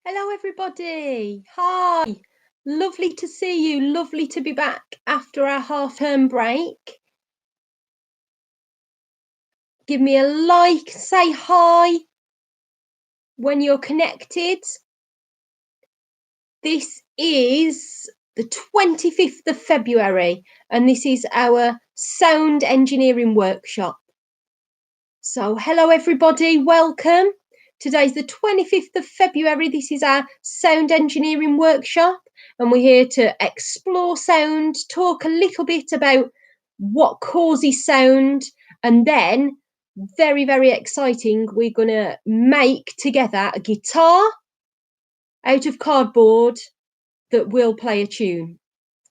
Hello, everybody. Hi. Lovely to see you. Lovely to be back after our half-term break. Give me a like, say hi when you're connected. This is the 25th of February, and this is our sound engineering workshop. So, hello, everybody. Welcome. Today's the 25th of February. This is our sound engineering workshop, and we're here to explore sound, talk a little bit about what causes sound, and then, very, very exciting, we're going to make together a guitar out of cardboard that will play a tune.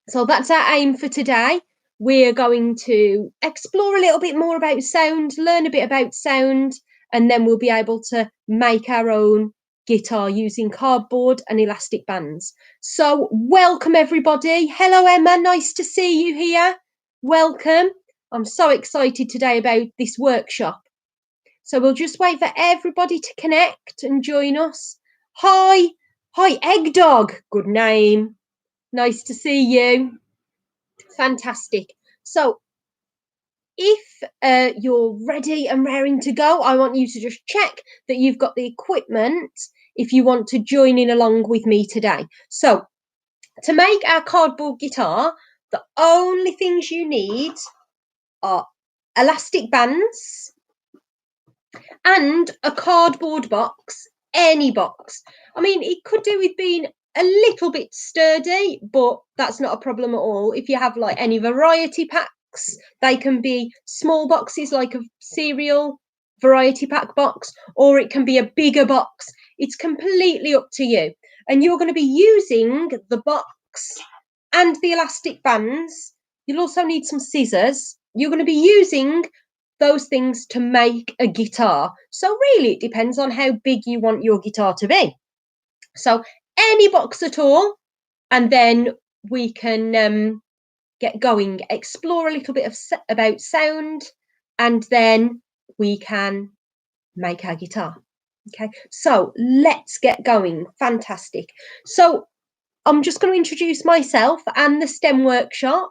So that's our aim for today. We're going to explore a little bit more about sound, learn a bit about sound, and then we'll be able to make our own guitar using cardboard and elastic bands. So welcome everybody. Hello Emma, nice to see you here. Welcome. I'm so excited today about this workshop. So we'll just wait for everybody to connect and join us. Hi, Egg Dog. Good name. Nice to see you. Fantastic. So if you're ready and raring to go, I want you to just check that you've got the equipment if you want to join in along with me today. So to make our cardboard guitar, the only things you need are elastic bands and a cardboard box, any box. I mean, it could do with being a little bit sturdy, but that's not a problem at all. If you have like any variety packs, they can be small boxes like a cereal variety pack box, or it can be a bigger box. It's completely up to you. And you're going to be using the box and the elastic bands. You'll also need some scissors. You're going to be using those things to make a guitar. So really, it depends on how big you want your guitar to be. So any box at all, and then we can get going, explore a little bit about sound, and then we can make our guitar. Okay, so let's get going. Fantastic. So I'm just going to introduce myself and the STEM workshop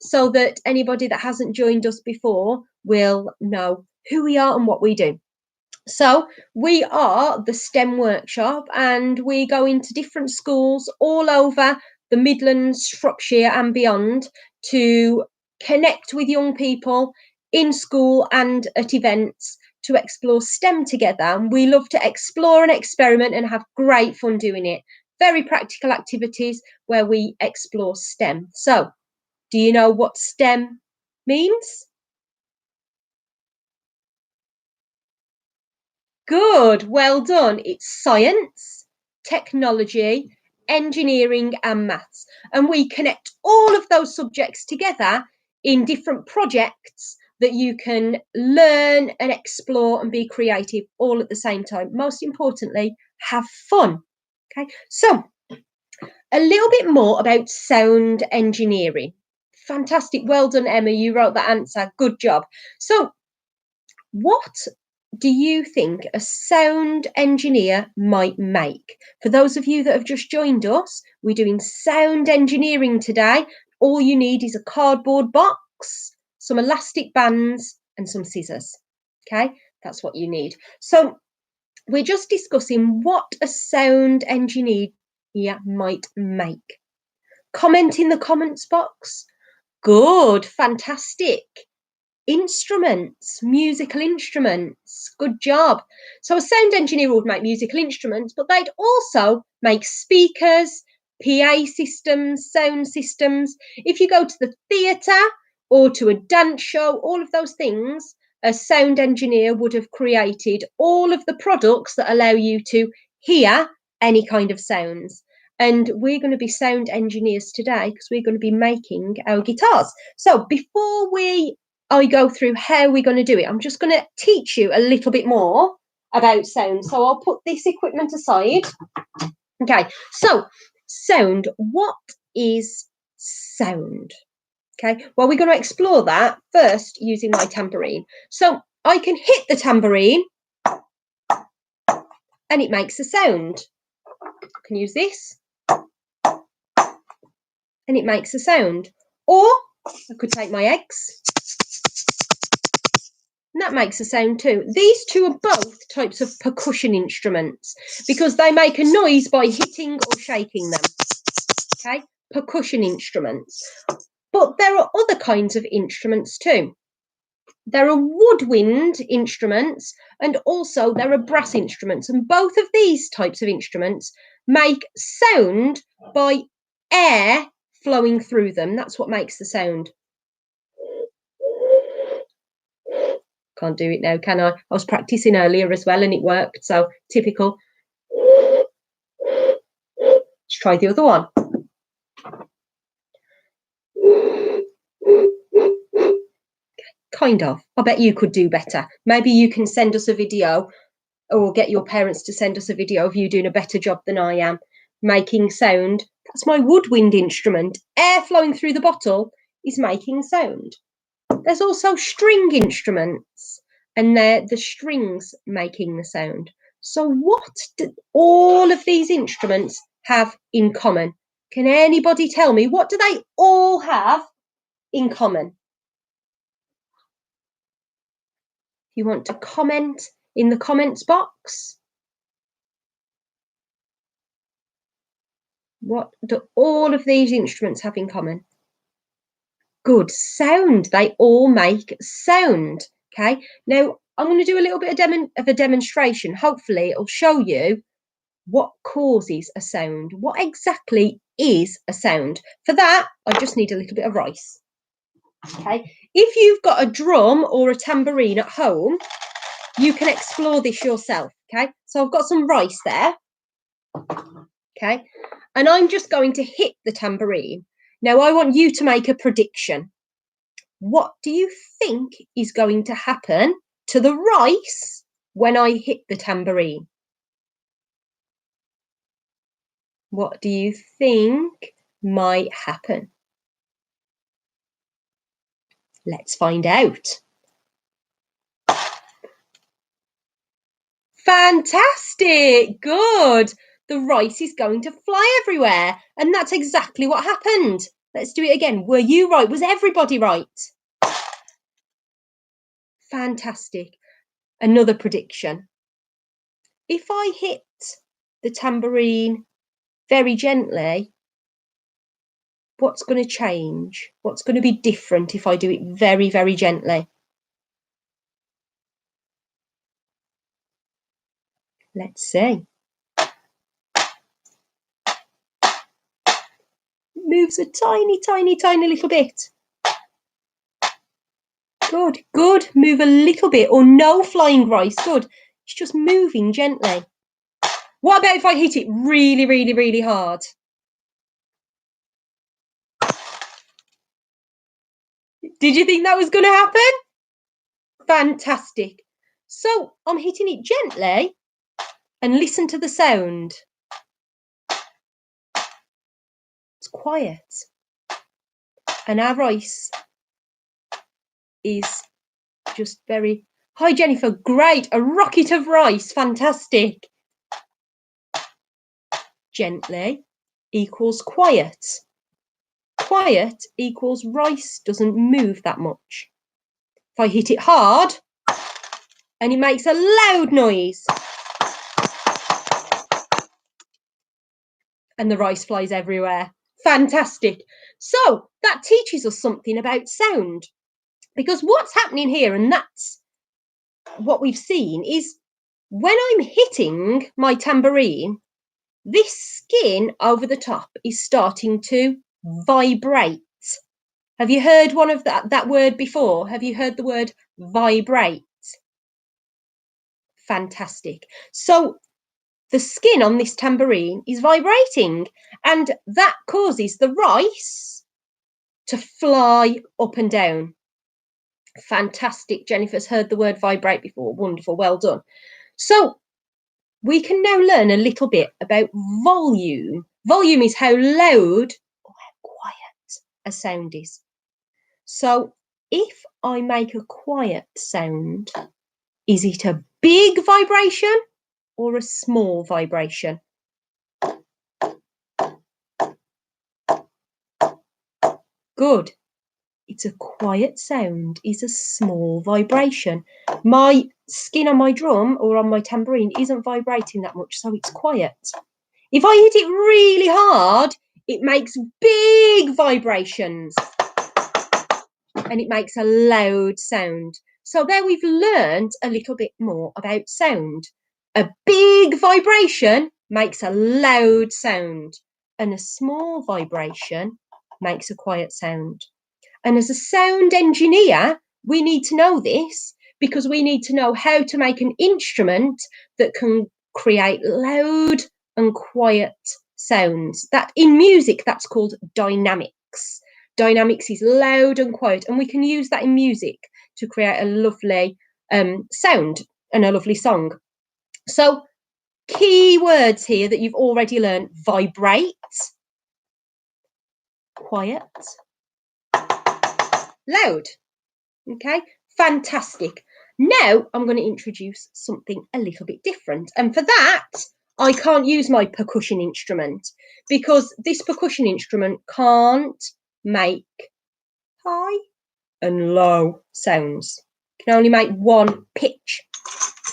so that anybody that hasn't joined us before will know who we are and what we do. So we are the STEM workshop, and we go into different schools all over the Midlands, Shropshire and beyond to connect with young people in school and at events to explore STEM together. And we love to explore and experiment and have great fun doing it. Very practical activities where we explore STEM. So do you know what STEM means? Good, well done. It's science, technology, engineering and maths. And we connect all of those subjects together in different projects that you can learn and explore and be creative all at the same time. Most importantly, have fun. Okay, so a little bit more about sound engineering. Fantastic, well done, Emma. You wrote that answer. Good job. So what do you think a sound engineer might make? For those of you that have just joined us, we're doing sound engineering today. All you need is a cardboard box, some elastic bands and some scissors. Okay, that's what you need. So we're just discussing what a sound engineer might make. Comment in the comments box. Good, fantastic. Instruments, musical instruments. Good job. So a sound engineer would make musical instruments, but they'd also make speakers, PA systems, sound systems. If you go to the theatre or to a dance show, all of those things, a sound engineer would have created all of the products that allow you to hear any kind of sounds. And we're going to be sound engineers today because we're going to be making our guitars. So before I go through how we're going to do it, I'm just going to teach you a little bit more about sound. So I'll put this equipment aside. Okay, so sound. What is sound? Okay, well, we're going to explore that first using my tambourine. So I can hit the tambourine and it makes a sound. can use this, and it makes a sound. Or I could take my eggs, and that makes a sound too. These two are both types of percussion instruments because they make a noise by hitting or shaking them. Okay, percussion instruments. But there are other kinds of instruments too. There are woodwind instruments and also there are brass instruments. And both of these types of instruments make sound by air flowing through them. That's what makes the sound. Can't do it now, can I? I was practicing earlier as well and it worked. So typical. Let's try the other one. Kind of. I bet you could do better. Maybe you can send us a video or get your parents to send us a video of you doing a better job than I am making sound. That's my woodwind instrument. Air flowing through the bottle is making sound. There's also string instruments and they're the strings making the sound. So what do all of these instruments have in common? Can anybody tell me, what do they all have in common? If you want to comment in the comments box. What do all of these instruments have in common? Good, sound. They all make sound. Okay, now I'm going to do a little bit of a demonstration. Hopefully it'll show you what causes a sound. What exactly is a sound? For that, I just need a little bit of rice. Okay, if you've got a drum or a tambourine at home, you can explore this yourself. Okay, so I've got some rice there. Okay, and I'm just going to hit the tambourine. Now I want you to make a prediction. What do you think is going to happen to the rice when I hit the tambourine? What do you think might happen? Let's find out. Fantastic, good. The rice is going to fly everywhere, and that's exactly what happened. Let's do it again. Were you right? Was everybody right? Fantastic. Another prediction. If I hit the tambourine very gently, what's going to change? What's going to be different if I do it very, very gently? Let's see. Moves a tiny, tiny, tiny little bit. Good, good. Move a little bit or no flying rice. Good. It's just moving gently. What about if I hit it really, really, really hard? Did you think that was going to happen? Fantastic. So I'm hitting it gently and listen to the sound. It's quiet. And our rice is just very... Hi, Jennifer. Great. A rocket of rice. Fantastic. Gently equals quiet. Quiet equals rice doesn't move that much. If I hit it hard and it makes a loud noise and the rice flies everywhere. Fantastic. So that teaches us something about sound, because what's happening here, and that's what we've seen, is when I'm hitting my tambourine, this skin over the top is starting to vibrate. Have you heard one of that word before? Have you heard the word vibrate? Fantastic. So the skin on this tambourine is vibrating, and that causes the rice to fly up and down. Fantastic. Jennifer's heard the word vibrate before. Wonderful. Well done. So we can now learn a little bit about volume. Volume is how loud or how quiet a sound is. So if I make a quiet sound, is it a big vibration or a small vibration? Good. It's a quiet sound, is a small vibration. My skin on my drum or on my tambourine isn't vibrating that much, so it's quiet. If I hit it really hard, it makes big vibrations and it makes a loud sound. So there we've learned a little bit more about sound. A big vibration makes a loud sound and a small vibration makes a quiet sound. And as a sound engineer, we need to know this because we need to know how to make an instrument that can create loud and quiet sounds. That in music, that's called dynamics. Dynamics is loud and quiet, and we can use that in music to create a lovely sound and a lovely song. So key words here that you've already learned: vibrate, quiet, loud. Okay, fantastic. Now I'm going to introduce something a little bit different. And for that, I can't use my percussion instrument because this percussion instrument can't make high and low sounds. It can only make one pitch.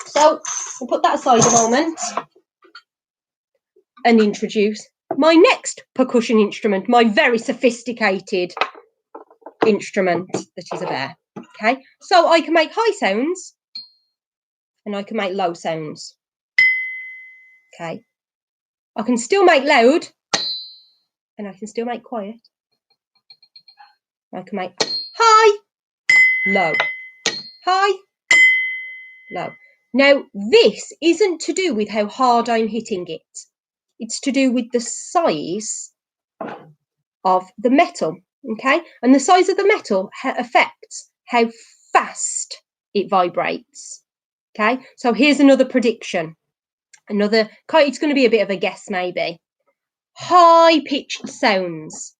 So we'll put that aside a moment and introduce my next percussion instrument, my very sophisticated instrument that is a bear. Okay, so I can make high sounds and I can make low sounds. Okay, I can still make loud and I can still make quiet. I can make high, low, high, low. Now, this isn't to do with how hard I'm hitting it. It's to do with the size of the metal, okay? And the size of the metal affects how fast it vibrates, okay? So here's another prediction. It's going to be a bit of a guess maybe. High-pitched sounds.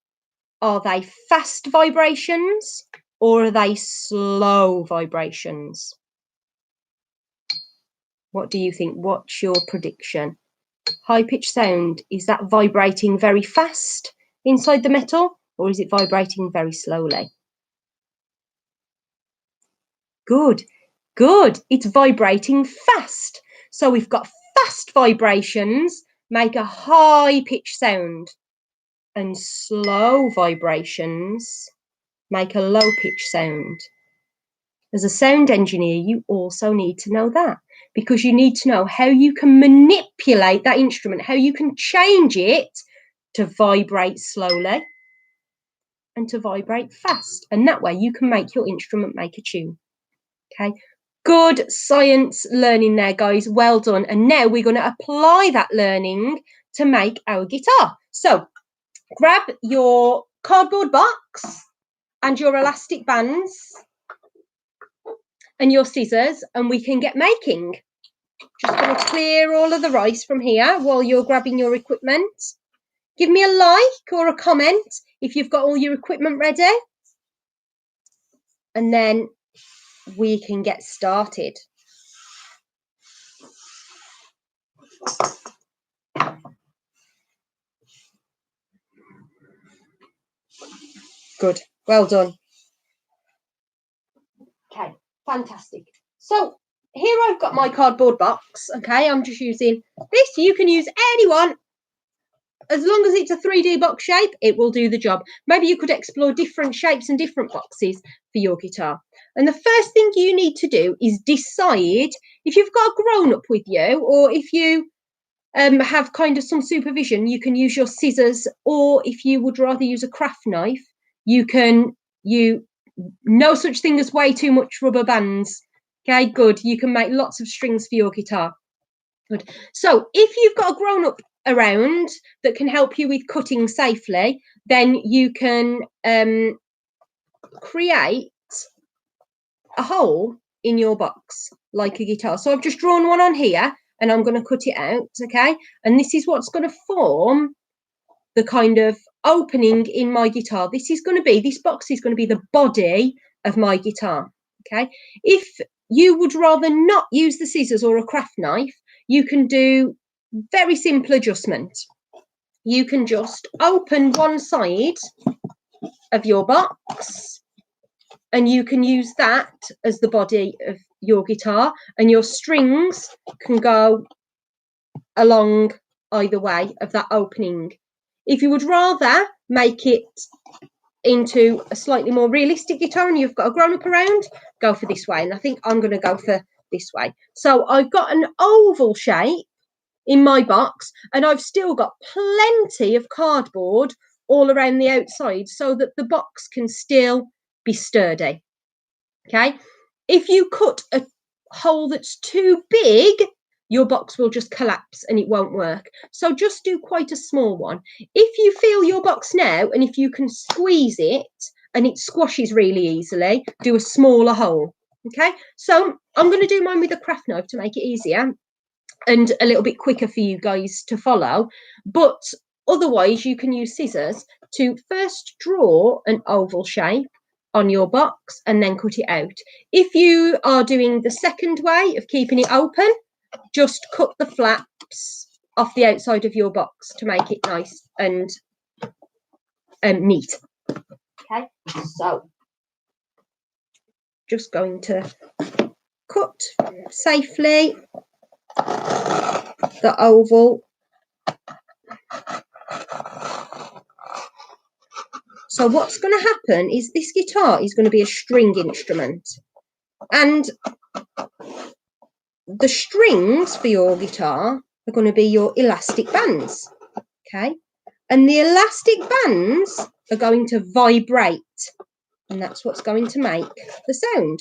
Are they fast vibrations or are they slow vibrations? What do you think? What's your prediction? High-pitched sound, is that vibrating very fast inside the metal or is it vibrating very slowly? Good, good. It's vibrating fast. So we've got fast vibrations make a high-pitched sound and slow vibrations make a low-pitched sound. As a sound engineer, you also need to know that because you need to know how you can manipulate that instrument, how you can change it to vibrate slowly and to vibrate fast. And that way you can make your instrument make a tune. Okay, good science learning there, guys. Well done. And now we're going to apply that learning to make our guitar. So grab your cardboard box and your elastic bands and your scissors and we can get making. Just going to clear all of the rice from here while you're grabbing your equipment. Give me a like or a comment if you've got all your equipment ready. And then we can get started. Good, well done. Okay, fantastic. So here I've got my cardboard box. Okay, I'm just using this. You can use any one. As long as it's a 3D box shape, it will do the job. Maybe you could explore different shapes and different boxes for your guitar. And the first thing you need to do is decide if you've got a grown-up with you or if you have kind of some supervision, you can use your scissors, or if you would rather use a craft knife, no such thing as way too much rubber bands. Okay, good. You can make lots of strings for your guitar. Good. So if you've got a grown-up around that can help you with cutting safely, then you can create a hole in your box like a guitar. So I've just drawn one on here and I'm going to cut it out, okay? And this is what's going to form the kind of opening in my guitar. This box is going to be the body of my guitar, okay? If you would rather not use the scissors or a craft knife, you can do very simple adjustment. You can just open one side of your box, and you can use that as the body of your guitar, and your strings can go along either way of that opening. If you would rather make it into a slightly more realistic guitar and you've got a grown-up around, go for this way. And I think I'm going to go for this way. So I've got an oval shape in my box, and I've still got plenty of cardboard all around the outside so that the box can still be sturdy. Okay, if you cut a hole that's too big, your box will just collapse and it won't work. So just do quite a small one. If you feel your box now, and if you can squeeze it and it squashes really easily, do a smaller hole. Okay, so I'm going to do mine with a craft knife to make it easier and a little bit quicker for you guys to follow. But otherwise, you can use scissors to first draw an oval shape on your box and then cut it out. If you are doing the second way of keeping it open, just cut the flaps off the outside of your box to make it nice and neat. Okay, so just going to cut safely the oval. So what's going to happen is this guitar is going to be a string instrument, and the strings for your guitar are going to be your elastic bands. Okay, and the elastic bands are going to vibrate, and that's what's going to make the sound.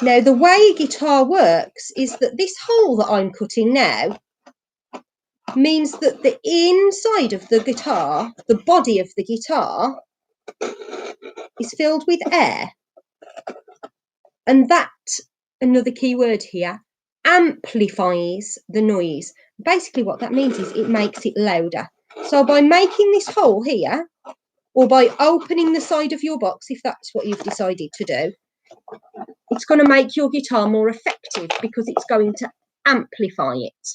Now, the way a guitar works is that this hole that I'm cutting now means that the inside of the guitar, the body of the guitar, is filled with air. And that, another key word here, amplifies the noise. Basically what that means is it makes it louder. So by making this hole here, or by opening the side of your box, if that's what you've decided to do, it's going to make your guitar more effective because it's going to amplify it.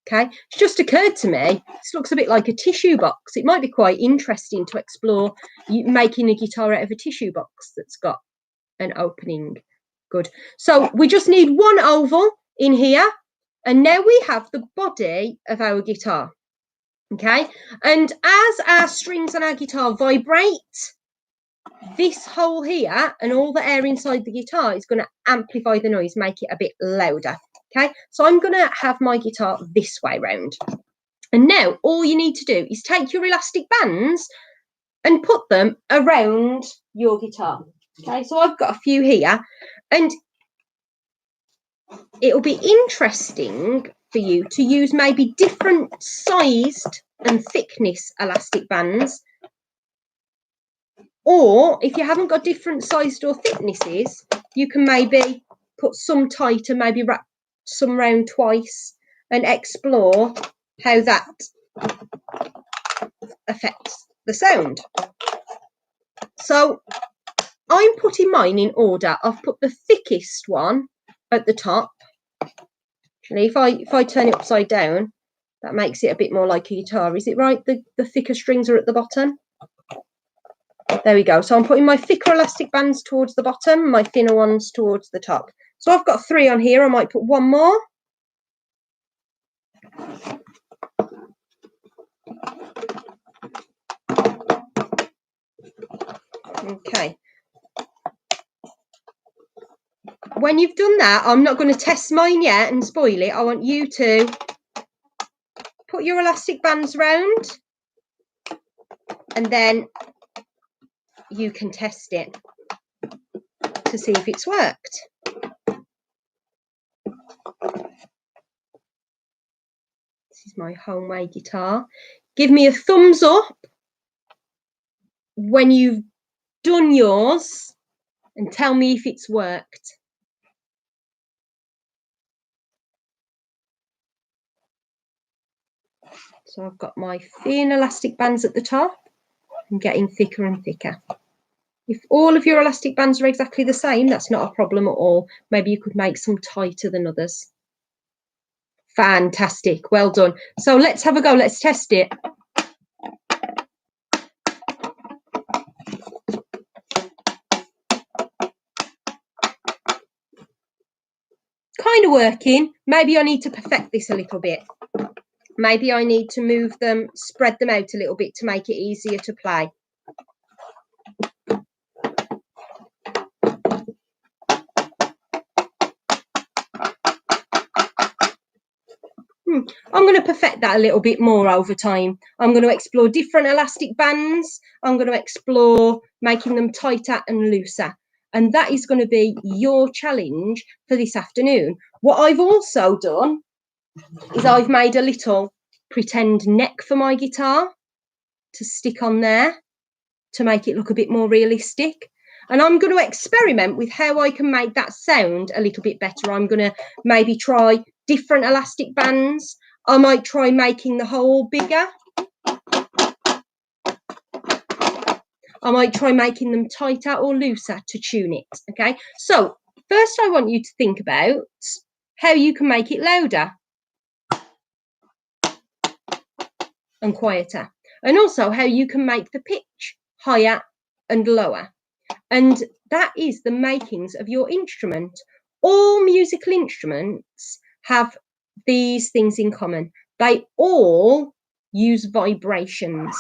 Okay, it's just occurred to me, this looks a bit like a tissue box. It might be quite interesting to explore making a guitar out of a tissue box that's got an opening. Good. So we just need one oval in here, and now we have the body of our guitar. Okay, and as our strings on our guitar vibrate, this hole here and all the air inside the guitar is going to amplify the noise, make it a bit louder. Okay, so I'm going to have my guitar this way round. And now all you need to do is take your elastic bands and put them around your guitar. Okay, so I've got a few here, and it'll be interesting for you to use maybe different sized and thickness elastic bands. Or if you haven't got different sized or thicknesses, you can maybe put some tight and maybe wrap some round twice and explore how that affects the sound. So I'm putting mine in order. I've put the thickest one at the top. Actually, if I turn it upside down, that makes it a bit more like a guitar. Is it right? The thicker strings are at the bottom. There we go. So I'm putting my thicker elastic bands towards the bottom, my thinner ones towards the top. So I've got 3 on here. I might put one more. Okay. When you've done that, I'm not going to test mine yet and spoil it. I want you to put your elastic bands round, and then you can test it to see if it's worked. This is my homemade guitar. Give me a thumbs up when you've done yours and tell me if it's worked. So I've got my thin elastic bands at the top. I'm getting thicker and thicker. If all of your elastic bands are exactly the same, that's not a problem at all. Maybe you could make some tighter than others. Fantastic. Well done. So let's have a go. Let's test it. kind of working. Maybe I need to perfect this a little bit. Maybe I need to move them, spread them out a little bit to make it easier to play. I'm going to perfect that a little bit more over time. I'm going to explore different elastic bands. I'm going to explore making them tighter and looser. And that is going to be your challenge for this afternoon. What I've also done is I've made a little pretend neck for my guitar to stick on there to make it look a bit more realistic. And I'm going to experiment with how I can make that sound a little bit better. I'm going to maybe try different elastic bands. I might try making the hole bigger. I might try making them tighter or looser to tune it. Okay, so first I want you to think about how you can make it louder and quieter, and also how you can make the pitch higher and lower. And that is the makings of your instrument. All musical instruments have these things in common. They all use vibrations.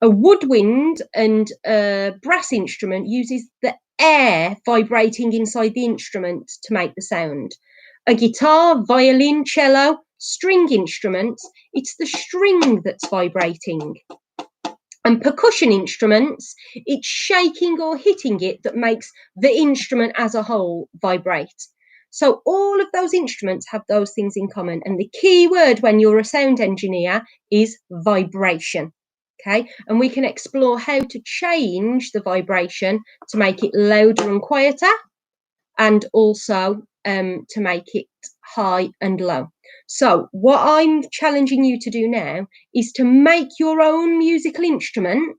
A woodwind and a brass instrument uses the air vibrating inside the instrument to make the sound. A guitar, violin, cello, string instruments, it's the string that's vibrating. And percussion instruments, it's shaking or hitting it that makes the instrument as a whole vibrate. So all of those instruments have those things in common. And the key word when you're a sound engineer is vibration. Okay, and we can explore how to change the vibration to make it louder and quieter, and also to make it high and low. So what I'm challenging you to do now is to make your own musical instrument,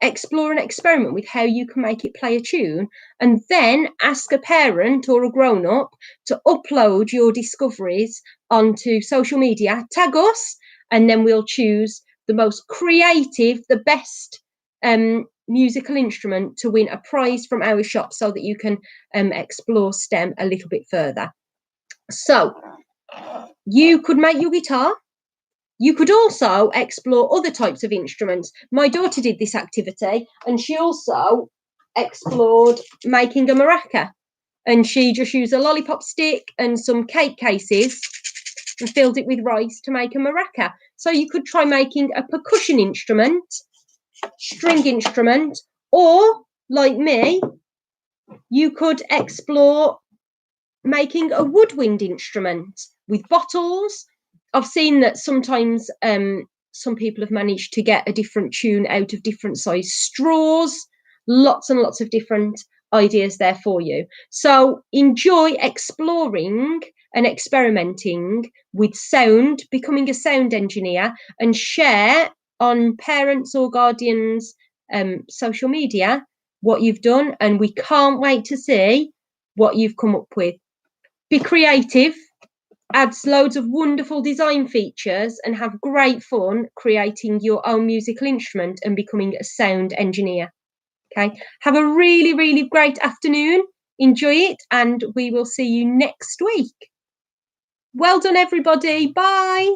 explore and experiment with how you can make it play a tune, and then ask a parent or a grown-up to upload your discoveries onto social media, tag us, and then we'll choose the most creative, the best musical instrument to win a prize from our shop, so that you can explore STEM a little bit further. So you could make your guitar. You could also explore other types of instruments. My daughter did this activity, and she also explored making a maraca. And she just used a lollipop stick and some cake cases and filled it with rice to make a maraca. So you could try making a percussion instrument, string instrument, or like me, you could explore making a woodwind instrument with bottles. I've seen that sometimes some people have managed to get a different tune out of different size straws. Lots and lots of different ideas there for you. So enjoy exploring and experimenting with sound, becoming a sound engineer, and share on parents or guardians' social media what you've done. And we can't wait to see what you've come up with. Be creative, adds loads of wonderful design features, and have great fun creating your own musical instrument and becoming a sound engineer. Okay, have a really, really great afternoon. Enjoy it, and we will see you next week. Well done, everybody. Bye.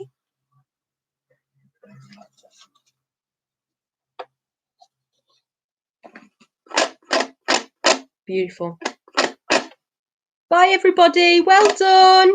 Beautiful. Bye, everybody. Well done.